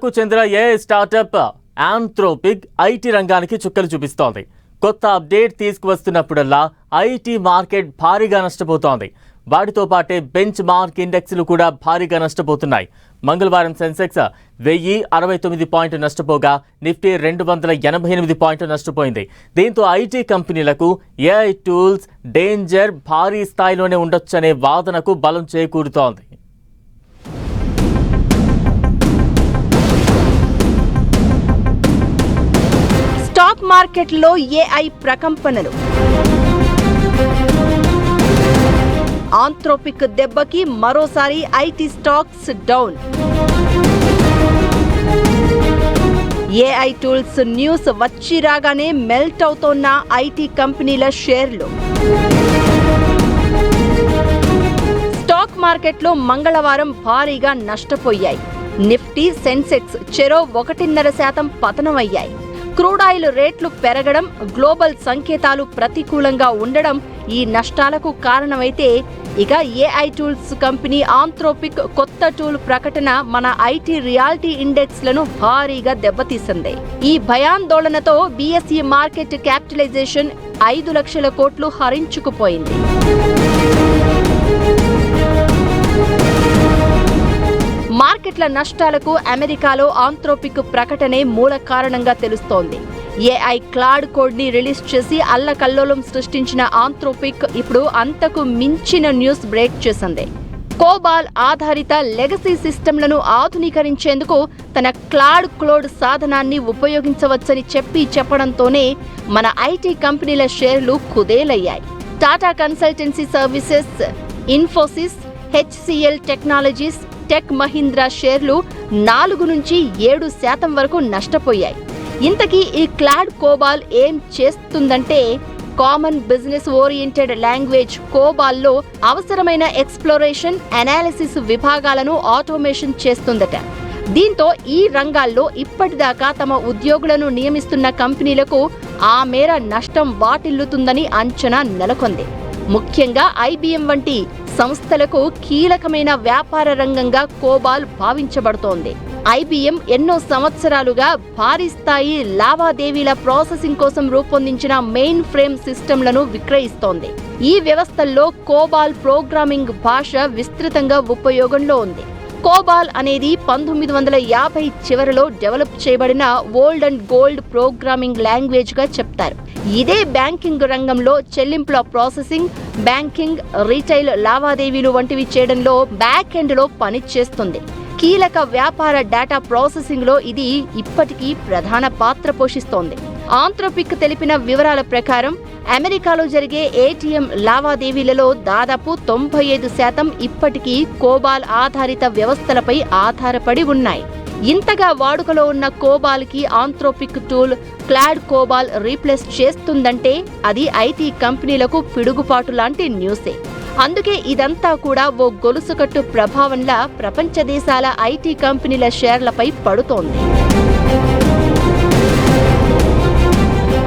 కు చెందిన AI startup Anthropic IT రంగానికి చుక్కలు చూపిస్తోంది. కొత్త అప్డేట్ తీసుకువస్తున్నప్పుడల్లా ఐటీ మార్కెట్ భారీగా నష్టపోతోంది. వాటితో పాటే బెంచ్ మార్క్ ఇండెక్స్లు కూడా భారీగా నష్టపోతున్నాయి. మంగళవారం సెన్సెక్స్ 1069 పాయింట్లు నష్టపోగా నిఫ్టీ 288 పాయింట్లు నష్టపోయింది. దీంతో ఐటీ కంపెనీలకు ఏఐ టూల్స్ డేంజర్ భారీ స్థాయిలోనే ఉండొచ్చనే వాదనకు బలం చేకూరుతోంది. స్టాక్ మార్కెట్లో ఏఐ ప్రకంపనలు. ఆంథ్రోపిక్ దెబ్బకి మరోసారి IT stocks down. AI tools news వచ్చి రాగానే మెల్ట్ అవుతోన్న ఐటీ కంపెనీల షేర్లు. స్టాక్ మార్కెట్లో మంగళవారం భారీగా నష్టపోయాయి. నిఫ్టీ, సెన్సెక్స్ చెరో 1.5% పతనమయ్యాయి. క్రూడ్ ఆయిల్ రేట్లు పెరగడం, గ్లోబల్ సంకేతాలు ప్రతికూలంగా ఉండడం ఈ నష్టాలకు కారణమైతే, ఇక ఏఐ టూల్స్ కంపెనీ ఆంథ్రోపిక్ కొత్త టూల్ ప్రకటన మన ఐటీ రియాలిటీ ఇండెక్స్లను భారీగా దెబ్బతీసింది. ఈ భయాందోళనతో బీఎస్ఈ మార్కెట్ క్యాపిటలైజేషన్ 5 లక్షల కోట్లు హరించుకుపోయింది. మార్కెట్ల నష్టాలకు అమెరికాలో ఆంథ్రోపిక్ ప్రకటనే మూల కారణంగా తెలుస్తోంది. ఏఐ క్లాడ్ కోడ్ ని రిలీజ్ చేసి అల్లకల్లోలం సృష్టించిన ఆంథ్రోపిక్ ఇప్పుడు అంతకు మించిన న్యూస్ బ్రేక్ చేసింది. కోబాల్ ఆధారిత లెగసీ సిస్టంలను ఆధునీకరించేందుకు తన క్లాడ్ సాధనాన్ని ఉపయోగించవచ్చని చెప్పడంతోనే మన ఐటీ కంపెనీల షేర్లు కుదేలయ్యాయి. Tata consultancy services, Infosys, HCL technologies, tech Mahindra షేర్లు 4 నుంచి 7% వరకు నష్టపోయాయి. ఇంతకీ ఈ క్లాడ్ కోబాల్ ఏం చేస్తుందంటే, కామన్ బిజినెస్ ఓరియంటెడ్ లాంగ్వేజ్ కోబాల్లో అవసరమైన ఎక్స్ప్లోరేషన్, అనాలిసిస్ విభాగాలను ఆటోమేషన్ చేస్తుందట. దీంతో ఈ రంగాల్లో ఇప్పటిదాకా తమ ఉద్యోగులను నియమిస్తున్న కంపెనీలకు ఆ మేర నష్టం వాటిల్లుతుందని అంచనా నెలకొంది. ముఖ్యంగా ఐబీఎం వంటి సంస్థలకు కీలకమైన వ్యాపార రంగంగా కోబాల్ భావించబడుతోంది. ఐబీఎం ఎన్నో సంవత్సరాలుగా భారీ స్థాయి లావాదేవీల ప్రాసెసింగ్ కోసం రూపొందించిన మెయిన్ ఫ్రేమ్ సిస్టంలను విక్రయిస్తోంది. ఈ వ్యవస్థల్లో కోబాల్ ప్రోగ్రామింగ్ భాష విస్తృతంగా ఉపయోగంలో ఉంది. కోబాల్ అనేది 1950 చివరిలో డెవలప్ చేయబడిన old and gold programming language గా చెప్తారు. ఇదే బ్యాంకింగ్ రంగంలో చెల్లింపుల ప్రాసెసింగ్, బ్యాంకింగ్, రీటైల్ లావాదేవీలు వంటివి చేయడంలో బ్యాక్ ఎండ్ లో పనిచేస్తుంది. కీలక వ్యాపార డేటా ప్రాసెసింగ్ లో ఇది ఇప్పటికీ ప్రధాన పాత్ర పోషిస్తోంది. ఆంథ్రోపిక్ తెలిపిన వివరాల ప్రకారం అమెరికాలో జరిగే ఏటీఎం లావాదేవీలలో దాదాపు 95% ఇప్పటికీ కోబాల్ ఆధారిత వ్యవస్థలపై ఆధారపడి ఉన్నాయి. ఇంతగా వాడుకలో ఉన్న కోబాల్ కి Anthropic tool Claude COBOL replace చేస్తుందంటే అది ఐటీ కంపెనీలకు పిడుగుపాటు లాంటి న్యూసే. అందుకే ఇదంతా కూడా ఓ గొలుసుకట్టు ప్రభావంలా ప్రపంచ దేశాల ఐటీ కంపెనీల షేర్లపై పడుతోంది.